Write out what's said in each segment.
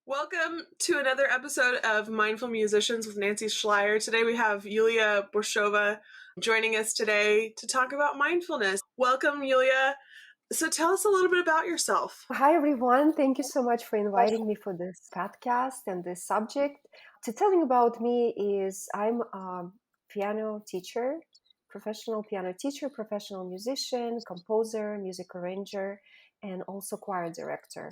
Welcome to another episode of Mindful Musicians with Nancy Schleier. Today we have Yuliya Borshchova joining us today to talk about mindfulness. Welcome, Yuliya. So tell us a little bit about yourself. Hi, everyone. Thank you so much for inviting me for this podcast and this subject. To tell you about me is I'm a piano teacher, professional piano teacher, professional musician, composer, music arranger, and also choir director.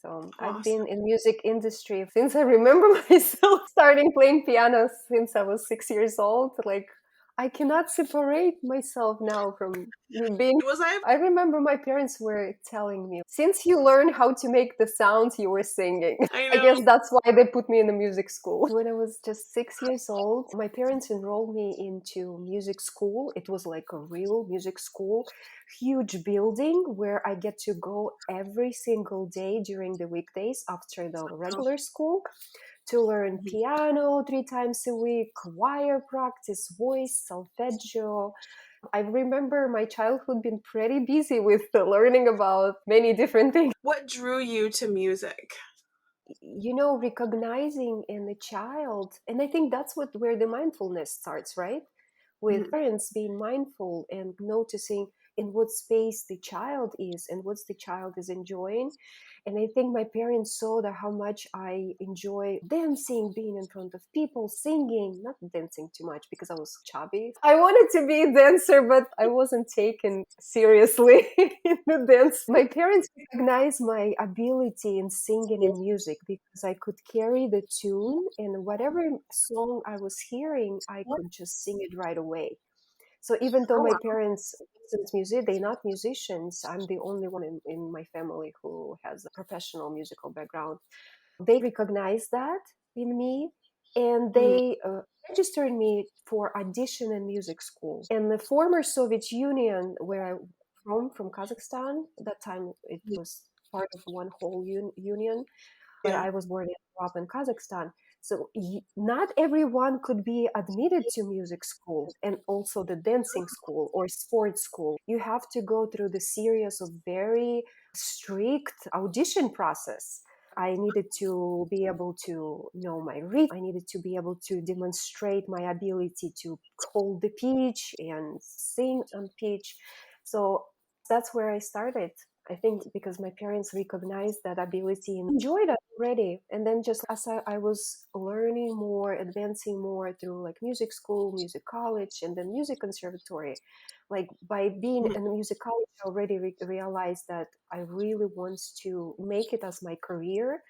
So I've Awesome. been in music industry since I remember myself starting playing piano since I was 6 years old. Like I cannot separate myself now from being. Was I? I remember my parents were telling me, since you learned how to make the sounds, you were singing. I I know. guess that's why they put me in the music school. When I was just 6 years old, my parents enrolled me into music school. It was like a real music school, huge building where I get to go every single day during the weekdays after the regular school to learn piano 3 times a week, choir practice, voice, solfeggio. I remember my childhood being pretty busy with learning about many different things. What drew you to music? Recognizing in the child, and I think that's where the mindfulness starts, right? With parents being mindful and noticing in what space the child is and what the child is enjoying. And I think my parents saw that how much I enjoy dancing, being in front of people, singing, not dancing too much because I was chubby. I wanted to be a dancer, but I wasn't taken seriously in the dance. My parents recognized my ability in singing and music because I could carry the tune, and whatever song I was hearing, I could just sing it right away. So even though my parents wasn't they're not musicians. I'm the only one in my family who has a professional musical background. They recognized that in me, and they registered me for audition in music school. In the former Soviet Union, where I from Kazakhstan, at that time it was part of one whole union, but Yeah. I was born and grew up in Kazakhstan. So not everyone could be admitted to music school and also the dancing school or sports school. You have to go through the series of very strict audition process. I needed to be able to know my read. I needed to be able to demonstrate my ability to hold the pitch and sing on pitch. So that's where I started. I think because my parents recognized that ability and enjoyed it already. And then just as I was learning more, advancing more through like music school, music college, and then music conservatory, like by being in the music college, I already realized that I really want to make it as my career,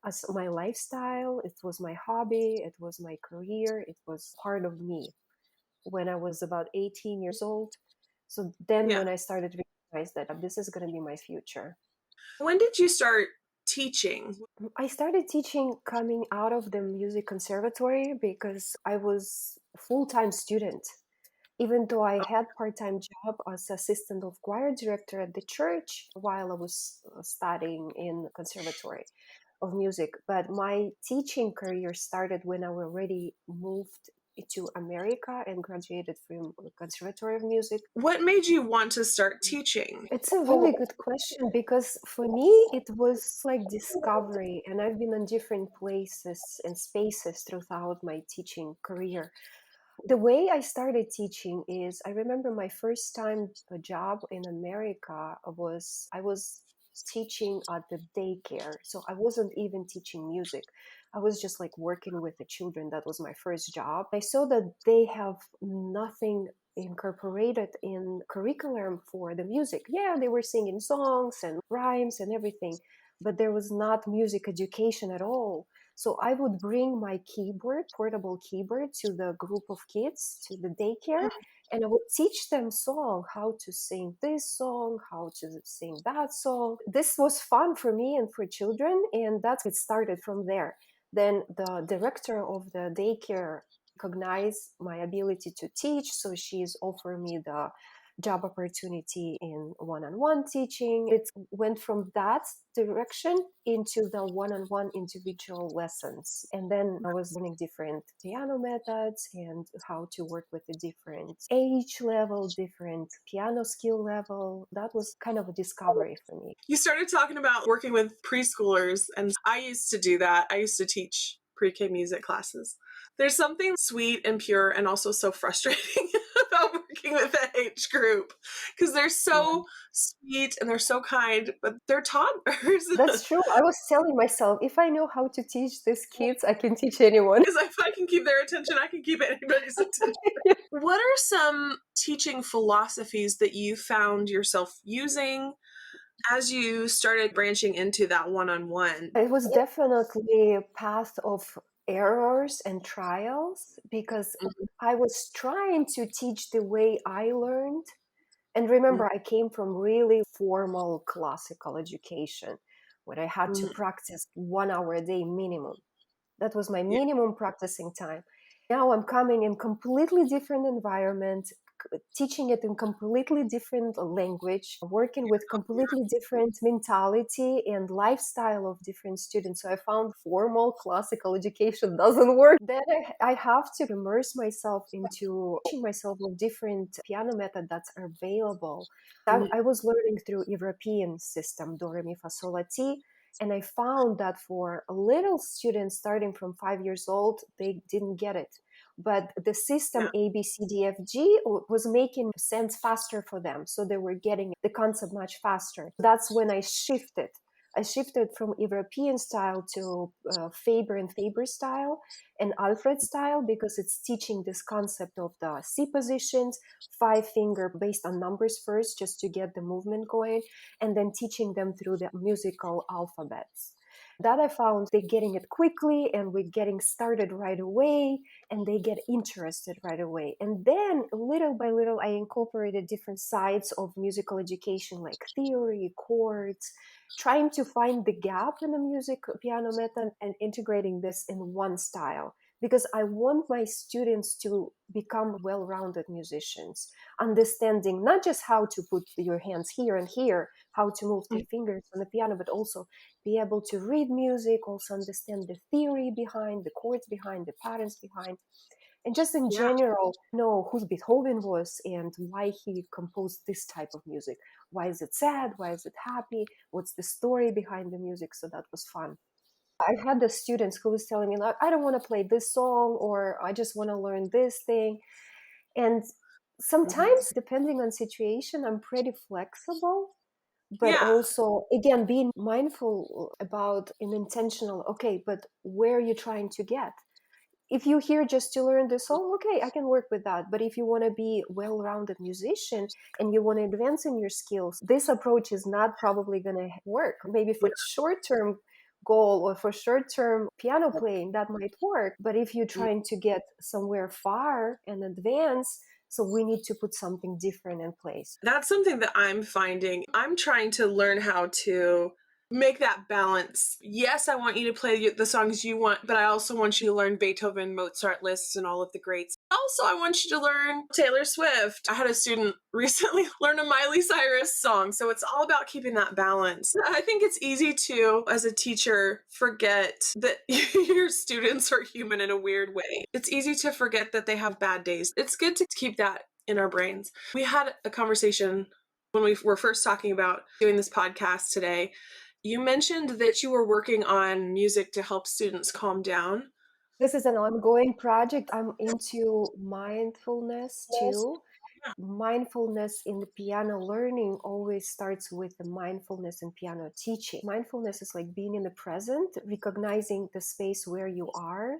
as my lifestyle. It was my hobby. It was my career. It was part of me when I was about 18 years old. So then Yeah. when I started realize that this is going to be my future. When did you start teaching? I started teaching coming out of the music conservatory because I was a full-time student. Even though I had part-time job as assistant of choir director at the church while I was studying in the conservatory of music, but my teaching career started when I already moved to America and graduated from the Conservatory of Music. What made you want to start teaching? It's a really good question because for me it was like discovery, and I've been in different places and spaces throughout my teaching career. The way I started teaching is I remember my first time a job in America was I was teaching at the daycare. So I wasn't even teaching music. I was just like working with the children. That was my first job. I saw that they have nothing incorporated in curriculum for the music. Yeah, they were singing songs and rhymes and everything, but there was not music education at all. So I would bring my keyboard, portable keyboard, to the group of kids, to the daycare, and I would teach them song, how to sing this song, how to sing that song. This was fun for me and for children, and that's it started from there. Then the director of the daycare recognized my ability to teach, so she's offered me the job opportunity in one-on-one teaching. It went from that direction into the one-on-one individual lessons. And then I was learning different piano methods and how to work with a different age level, different piano skill level. That was kind of a discovery for me. You started talking about working with preschoolers, and I used to do that. I used to teach pre-K music classes. There's something sweet and pure and also so frustrating about working with that age group because they're so sweet and they're so kind, but they're toddlers. That's true. I was telling myself, if I know how to teach these kids, I can teach anyone. Because if I can keep their attention, I can keep anybody's attention. What are some teaching philosophies that you found yourself using as you started branching into that one-on-one? It was definitely a path of errors and trials because I was trying to teach the way I learned. And remember, I came from really formal classical education where I had to practice 1 hour a day minimum. That was my Yeah. minimum practicing time. Now I'm coming in completely different environment, teaching it in completely different language, working with completely different mentality and lifestyle of different students. So I found formal classical education doesn't work. Then I have to immerse myself into teaching myself with different piano method that's available. I was learning through European system, do, re, mi, fa, sol, la, ti. And I found that for little students starting from 5 years old, they didn't get it. But the system Yeah. A, B, C, D, F, G was making sense faster for them. So they were getting the concept much faster. That's when I shifted. I shifted from European style to Faber and Faber style and Alfred style because it's teaching this concept of the C positions, 5 finger based on numbers first, just to get the movement going, and then teaching them through the musical alphabets. That I found they're getting it quickly and we're getting started right away and they get interested right away. And then little by little, I incorporated different sides of musical education like theory, chords, trying to find the gap in the music piano method and integrating this in one style because I want my students to become well-rounded musicians, understanding not just how to put your hands here and here, how to move the fingers on the piano, but also be able to read music, also understand the theory behind, the chords behind, the patterns behind, and just in Yeah. general know who Beethoven was and why he composed this type of music. Why is it sad? Why is it happy? What's the story behind the music? So that was fun. I had the students who was telling me, like, I don't want to play this song, or I just want to learn this thing. And sometimes, depending on situation, I'm pretty flexible, but Yeah. also, again, being mindful about an intentional, okay, but where are you trying to get? If you're here just to learn the song, okay, I can work with that. But if you want to be well-rounded musician and you want to advance in your skills, this approach is not probably going to work. Maybe for short-term goal or for short-term piano playing, that might work. But if you're trying to get somewhere far and advance, so we need to put something different in place. That's something that I'm finding. I'm trying to learn how to make that balance. Yes, I want you to play the songs you want, but I also want you to learn Beethoven, Mozart lists, and all of the greats. Also, I want you to learn Taylor Swift. I had a student recently learn a Miley Cyrus song, so it's all about keeping that balance. I think it's easy to, as a teacher, forget that your students are human in a weird way. It's easy to forget that they have bad days. It's good to keep that in our brains. We had a conversation when we were first talking about doing this podcast today. You mentioned that you were working on music to help students calm down. This is an ongoing project. I'm into mindfulness too. Mindfulness in the piano learning always starts with the mindfulness in piano teaching. Mindfulness is like being in the present, recognizing the space where you are,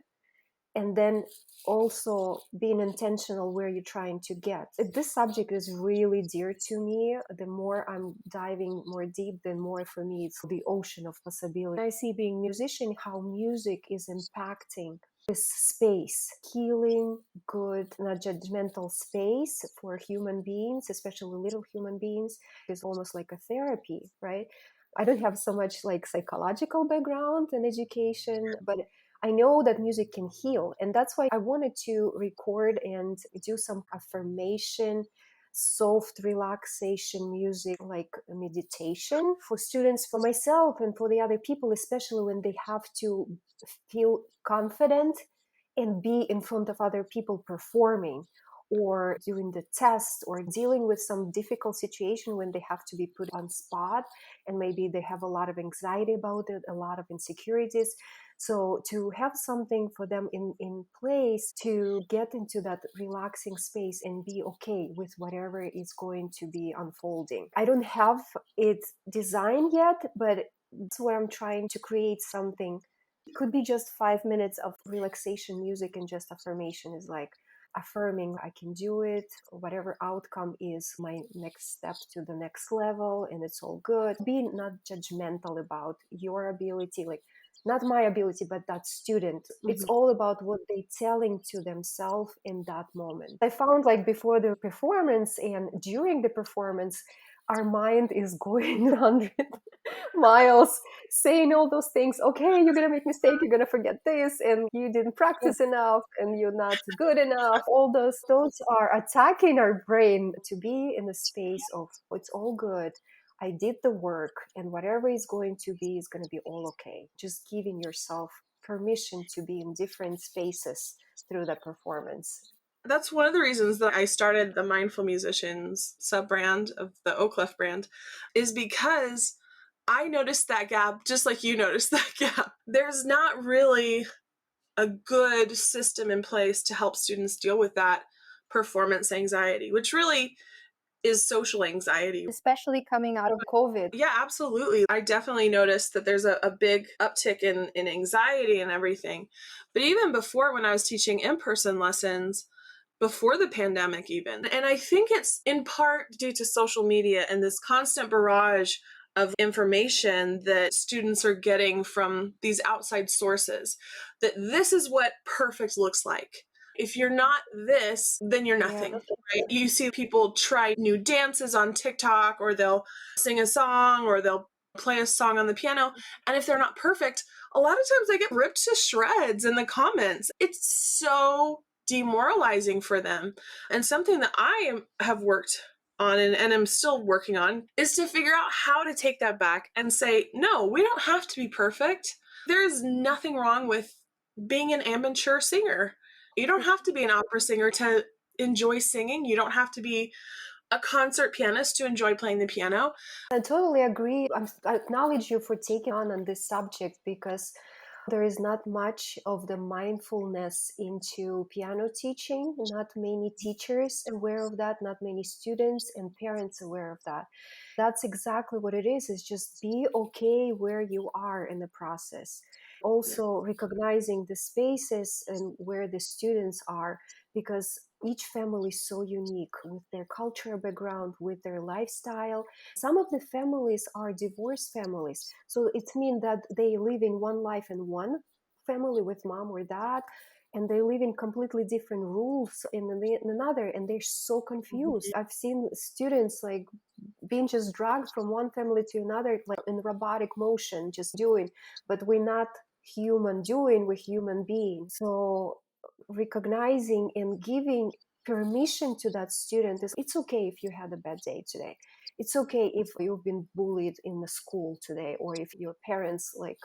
and then also being intentional where you're trying to get. This subject is really dear to me. The more I'm diving more deep, the more for me it's the ocean of possibility. I see being a musician, how music is impacting this space, healing, good, not judgmental space for human beings, especially little human beings, is almost like a therapy, right? I don't have so much like psychological background and education, but I know that music can heal. And that's why I wanted to record and do some affirmation soft relaxation music, like meditation for students, for myself, and for the other people, especially when they have to feel confident and be in front of other people performing, or doing the test, or dealing with some difficult situation when they have to be put on spot, and maybe they have a lot of anxiety about it, a lot of insecurities. So to have something for them in place to get into that relaxing space and be okay with whatever is going to be unfolding. I don't have it designed yet, but that's what I'm trying to create. Something could be just 5 minutes of relaxation music, and just affirmation is like affirming I can do it, whatever outcome is my next step to the next level, and it's all good. Being not judgmental about your ability, like not my ability, but that student. It's all about what they're telling to themselves in that moment. I found like before the performance and during the performance, our mind is going 100 miles, saying all those things. Okay, you're gonna make mistake, you're gonna forget this, and you didn't practice enough, and you're not good enough. All those are attacking our brain. To be in the space of it's all good, I did the work, and whatever is going to be is going to be all okay. Just giving yourself permission to be in different spaces through the performance. That's one of the reasons that I started the Mindful Musicians sub-brand of the Oclef brand, is because I noticed that gap just like you noticed that gap. There's not really a good system in place to help students deal with that performance anxiety, which really is social anxiety. Especially coming out of COVID. Yeah, absolutely. I definitely noticed that there's a big uptick in anxiety and everything. But even before, when I was teaching in-person lessons, before the pandemic even, and I think it's in part due to social media and this constant barrage of information that students are getting from these outside sources, that this is what perfect looks like. If you're not this, then you're nothing, right? You see people try new dances on TikTok, or they'll sing a song, or they'll play a song on the piano. And if they're not perfect, a lot of times they get ripped to shreds in the comments. It's so demoralizing for them. And something that have worked on and am still working on is to figure out how to take that back and say, no, we don't have to be perfect. There's nothing wrong with being an amateur singer. You don't have to be an opera singer to enjoy singing. You don't have to be a concert pianist to enjoy playing the piano. I totally agree. I acknowledge you for taking on this subject, because there is not much of the mindfulness into piano teaching. Not many teachers aware of that, not many students and parents aware of that. That's exactly what it is just be okay where you are in the process. Also recognizing the spaces and where the students are, because each family is so unique with their cultural background, with their lifestyle. Some of the families are divorced families, so it means that they live in one life in one family with mom or dad, and they live in completely different rules in another, and they're so confused. I've seen students like being just dragged from one family to another, like in robotic motion, just doing, but we're not human doing, we're human beings. So recognizing and giving permission to that student is, it's okay if you had a bad day today. It's okay if you've been bullied in the school today, or if your parents, like,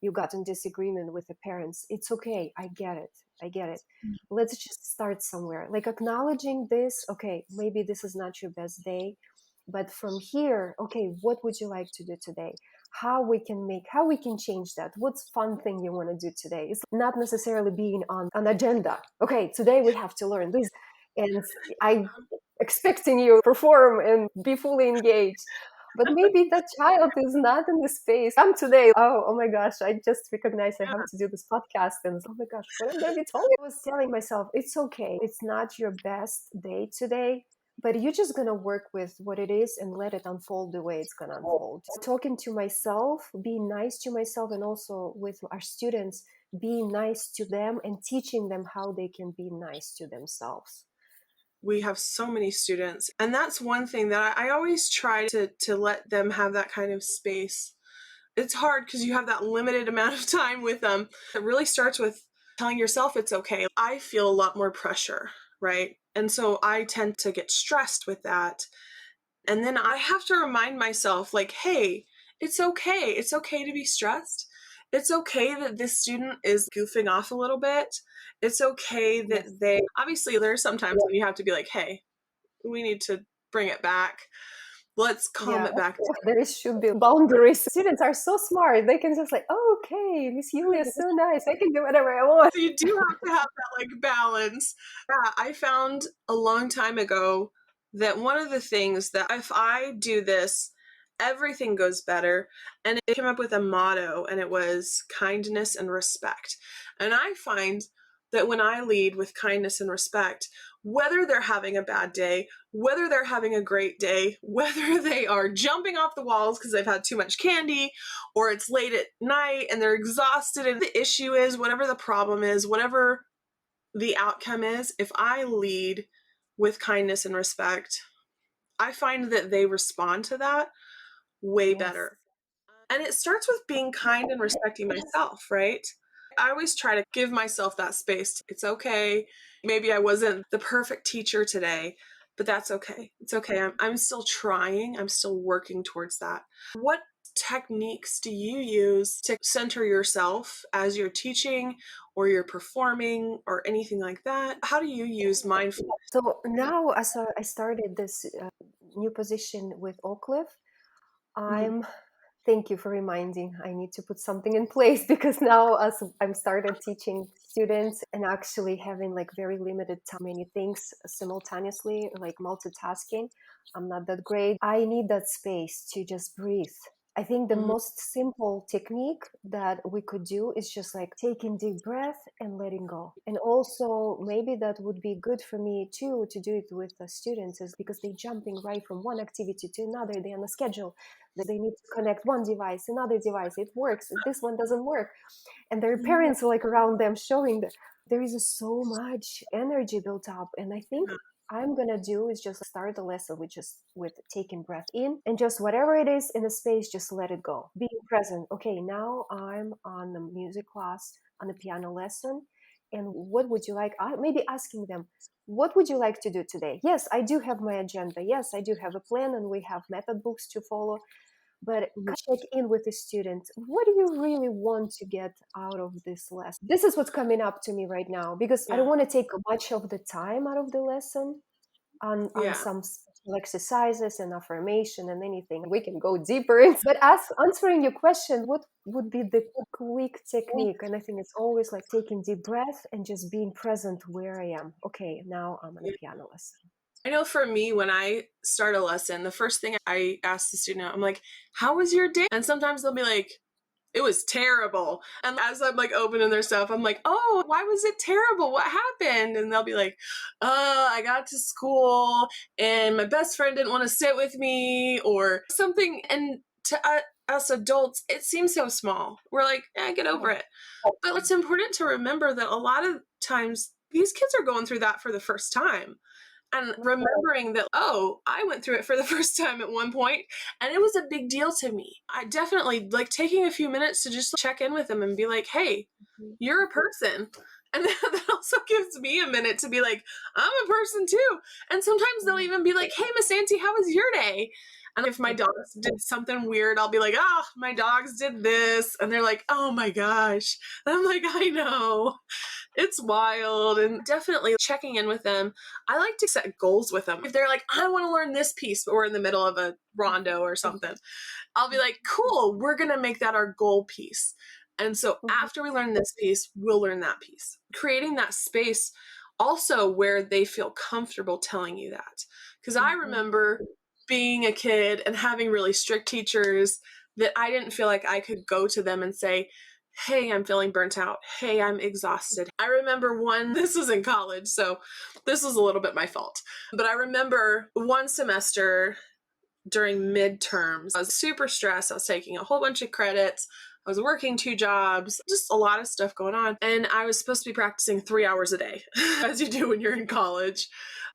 you got in disagreement with the parents. It's okay. I get it. I get it. Let's just start somewhere. Like acknowledging this, okay, maybe this is not your best day, but from here, okay, what would you like to do today? How we can change that? What's fun thing you want to do today? It's not necessarily being on an agenda. Okay, today we have to learn this, and I expecting you to perform and be fully engaged. But maybe that child is not in the space. I'm today. Oh my gosh! I just recognized I have to do this podcast, and oh my gosh, what I'm gonna be told? I was telling myself, it's okay. It's not your best day today, but you're just gonna work with what it is and let it unfold the way it's gonna unfold. Talking to myself, being nice to myself, and also with our students, being nice to them and teaching them how they can be nice to themselves. We have so many students, and that's one thing that I always try to let them have that kind of space. It's hard because you have that limited amount of time with them. It really starts with telling yourself it's okay. I feel a lot more pressure right? And so I tend to get stressed with that. And then I have to remind myself, like, hey, it's okay. It's okay to be stressed. It's okay that this student is goofing off a little bit. It's okay that obviously, there's sometimes when you have to be like, hey, we need to bring it back. Let's calm Yeah, it back down. there should be boundaries. Students are so smart. They can just like, oh, okay, Miss Yuliya is so nice. I can do whatever I want. So you do have to have that like balance. Yeah, I found a long time ago that one of the things that if I do this, everything goes better. And it came up with a motto, and it was kindness and respect. And I find that when I lead with kindness and respect, whether they're having a bad day, whether they're having a great day, whether they are jumping off the walls because they've had too much candy, or it's late at night and they're exhausted, and the issue is, whatever the problem is, whatever the outcome is, if I lead with kindness and respect, I find that they respond to that way better. And it starts with being kind and respecting myself, right? I always try to give myself that space. It's okay. Maybe I wasn't the perfect teacher today, but that's okay. It's okay. I'm still trying. I'm still working towards that. What techniques do you use to center yourself as you're teaching or you're performing or anything like that? How do you use mindfulness? So now, as I started this new position with Oclef, Mhm. I'm thank you for reminding. I need to put something in place because now, as I'm started teaching students and actually having like very limited time, many things simultaneously, like multitasking, I'm not that great. I need that space to just breathe. I think the Mhm. most simple technique that we could do is just like taking deep breath and letting go. And also maybe that would be good for me too to do it with the students, is because they're jumping right from one activity to another. They're on a schedule. They need to connect one device, another device. It works. This one doesn't work. And their parents are like around them showing that there is so much energy built up. And I think I'm gonna do is just start the lesson with taking breath in and just whatever it is in the space, just let it go. Being present. Okay, now I'm on the music class, on the piano lesson. And what would you like? Maybe asking them, what would you like to do today? Yes, I do have my agenda. Yes, I do have a plan, and we have method books to follow, but Mhm. check in with the student. What do you really want to get out of this lesson? This is what's coming up to me right now, because I don't Yeah. want to take much of the time out of the lesson on Yeah. some special exercises and affirmation and anything. We can go deeper into, but answering your question, what would be the quick technique? And I think it's always like taking deep breath and just being present where I am. Okay, now I'm on a Yeah. piano lesson. I know for me, when I start a lesson, the first thing I ask the student, I'm like, how was your day? And sometimes they'll be like, it was terrible. And as I'm like opening their stuff, I'm like, oh, why was it terrible? What happened? And they'll be like, I got to school and my best friend didn't want to sit with me or something. And to us adults, it seems so small. We're like, get over it. But it's important to remember that a lot of times these kids are going through that for the first time. And remembering that, oh, I went through it for the first time at one point, and it was a big deal to me. I definitely like taking a few minutes to just check in with them and be like, hey, you're a person. And that also gives me a minute to be like, I'm a person too. And sometimes they'll even be like, hey, Miss Auntie, how was your day? And if my dogs did something weird, I'll be like, my dogs did this. And they're like, oh my gosh. And I'm like, I know. It's wild. And definitely checking in with them. I like to set goals with them. If they're like, I want to learn this piece, but we're in the middle of a rondo or something, I'll be like, cool, we're going to make that our goal piece. And so after we learn this piece, we'll learn that piece. Creating that space also where they feel comfortable telling you that. Because I remember being a kid and having really strict teachers that I didn't feel like I could go to them and say, hey, I'm feeling burnt out. Hey, I'm exhausted. I remember this was in college, so this was a little bit my fault. But I remember one semester during midterms, I was super stressed. I was taking a whole bunch of credits. I was working 2 jobs, just a lot of stuff going on. And I was supposed to be practicing 3 hours a day, as you do when you're in college.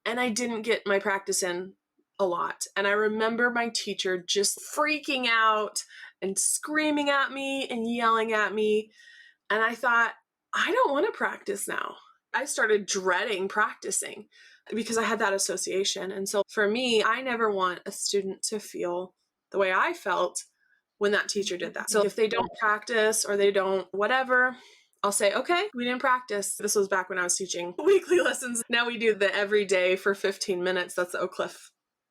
And I didn't get my practice in a lot. And I remember my teacher just freaking out and screaming at me and yelling at me. And I thought, I don't want to practice now. I started dreading practicing because I had that association. And so for me, I never want a student to feel the way I felt when that teacher did that. So if they don't practice or they don't whatever, I'll say, okay, we didn't practice. This was back when I was teaching weekly lessons. Now we do the every day for 15 minutes. That's the Oclef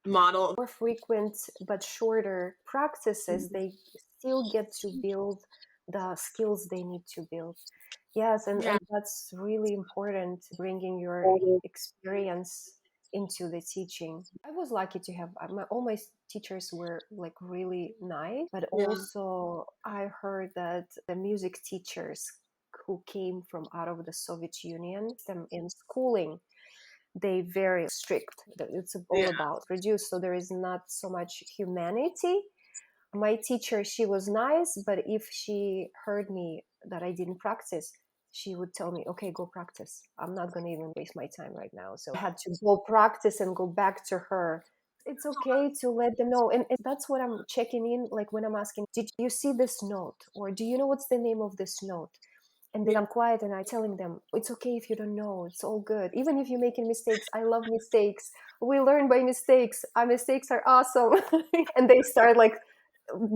model. More frequent but shorter practices, they still get to build the skills they need to build. Yes, and that's really important, bringing your experience into the teaching. I was lucky to have all my teachers were like really nice, but also I heard that the music teachers who came from out of the Soviet Union, them in schooling, they very strict. It's all about produce, so there is not so much humanity. My teacher, she was nice, but if she heard me that I didn't practice, she would tell me, okay, go practice. I'm not going to even waste my time right now. So I had to go practice and go back to her. It's okay to let them know. And that's what I'm checking in, like when I'm asking, did you see this note? Or do you know what's the name of this note? And then I'm quiet and I'm telling them, it's okay if you don't know, it's all good. Even if you're making mistakes, I love mistakes. We learn by mistakes. Our mistakes are awesome. And they start like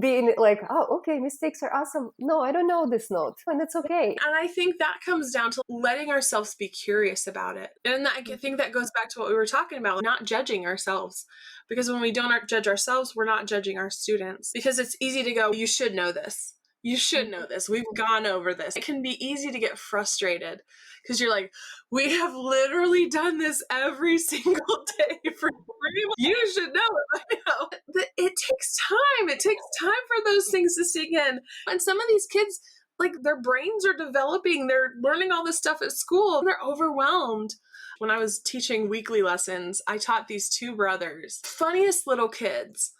being like, oh, okay, mistakes are awesome. No, I don't know this note, and it's okay. And I think that comes down to letting ourselves be curious about it. And I think that goes back to what we were talking about, not judging ourselves. Because when we don't judge ourselves, we're not judging our students. Because it's easy to go, you should know this. You should know this. We've gone over this. It can be easy to get frustrated because you're like, we have literally done this every single day for 3 months. You should know it by now. It takes time. It takes time for those things to sink in. And some of these kids, like their brains are developing. They're learning all this stuff at school. They're overwhelmed. When I was teaching weekly lessons, I taught these two brothers, funniest little kids,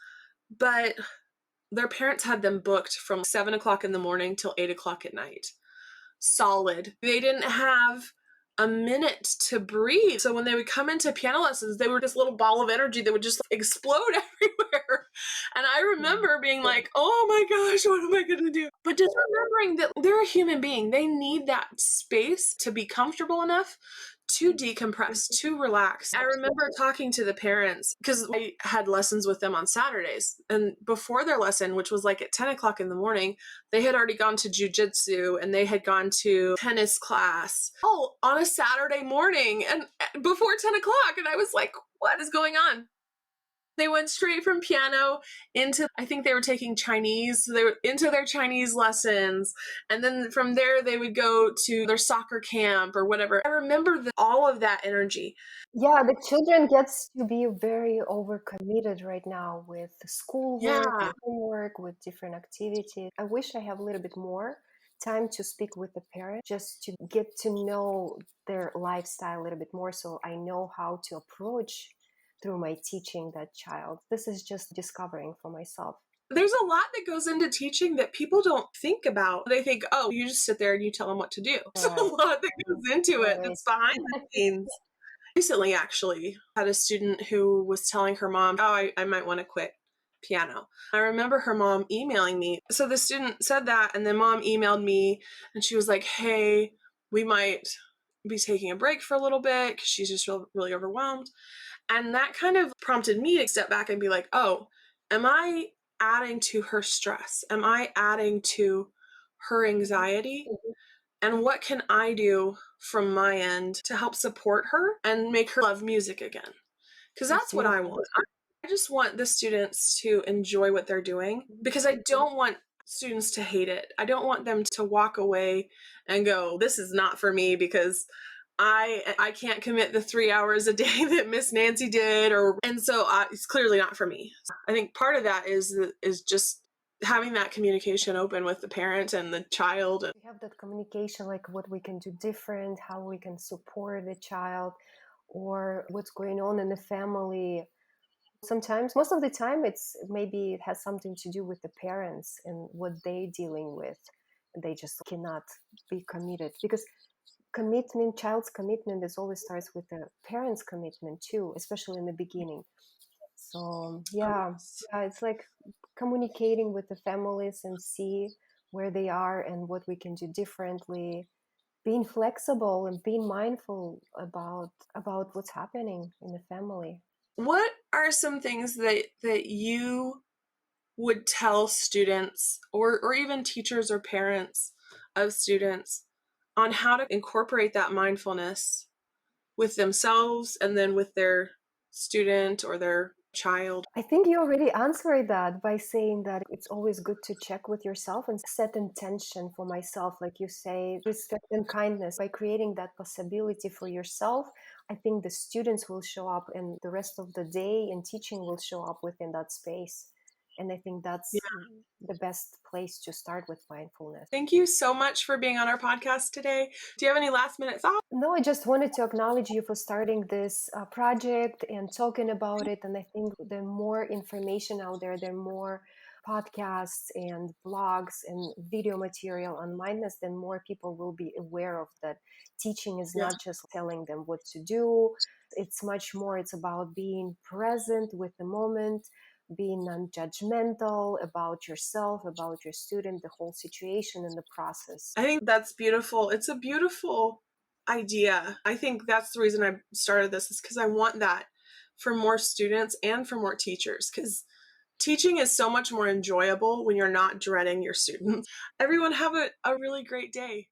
but their parents had them booked from 7 o'clock in the morning till 8 o'clock at night. Solid. They didn't have a minute to breathe. So when they would come into piano lessons, they were this little ball of energy that would just explode everywhere. And I remember being like, oh my gosh, what am I going to do? But just remembering that they're a human being. They need that space to be comfortable enough to decompress, to relax. I remember talking to the parents because I had lessons with them on Saturdays. And before their lesson, which was like at 10 o'clock in the morning, they had already gone to jujitsu and they had gone to tennis class all on a Saturday morning and before 10 o'clock. And I was like, what is going on? They went straight from piano into, I think they were taking Chinese. So they were into their Chinese lessons. And then from there, they would go to their soccer camp or whatever. I remember all of that energy. Yeah, the children gets to be very overcommitted right now with schoolwork, with homework, with different activities. I wish I have a little bit more time to speak with the parent, just to get to know their lifestyle a little bit more, so I know how to approach through my teaching that child. This is just discovering for myself. There's a lot that goes into teaching that people don't think about. They think, oh, you just sit there and you tell them what to do. There's a lot that goes into it that's behind the scenes. Recently, actually, had a student who was telling her mom, oh, I might want to quit piano. I remember her mom emailing me. So the student said that, and then mom emailed me, and she was like, hey, we might be taking a break for a little bit because she's just really overwhelmed. And that kind of prompted me to step back and be like, oh, am I adding to her stress? Am I adding to her anxiety? And what can I do from my end to help support her and make her love music again? Because that's what I want. I just want the students to enjoy what they're doing because I don't want students to hate it. I don't want them to walk away and go, this is not for me because I can't commit the 3 hours a day that Miss Nancy did, and so it's clearly not for me. I think part of that is just having that communication open with the parent and the child. We have that communication, like what we can do different, how we can support the child, or what's going on in the family. Sometimes, most of the time, maybe it has something to do with the parents and what they're dealing with. They just cannot be committed because child's commitment is always starts with the parents' commitment too, especially in the beginning. So yeah, it's like communicating with the families and see where they are and what we can do differently. being flexible and being mindful about what's happening in the family. What are some things that you would tell students or even teachers or parents of students on how to incorporate that mindfulness with themselves and then with their student or their child? I think you already answered that by saying that it's always good to check with yourself and set intention for myself, like you say, respect and kindness. By creating that possibility for yourself, I think the students will show up and the rest of the day and teaching will show up within that space. And I think Yeah. that's the best place to start with mindfulness. Thank you so much for being on our podcast today. Do you have any last minute thoughts? No, I just wanted to acknowledge you for starting this project and talking about it. And I think the more information out there, the more podcasts and blogs and video material on mindfulness, then more people will be aware of that teaching is Yeah. not just telling them what to do. It's much more, it's about being present with the moment, being non-judgmental about yourself, about your student, the whole situation and the process. I think that's beautiful. It's a beautiful idea. I think that's the reason I started this, is because I want that for more students and for more teachers, because teaching is so much more enjoyable when you're not dreading your students. Everyone have a really great day.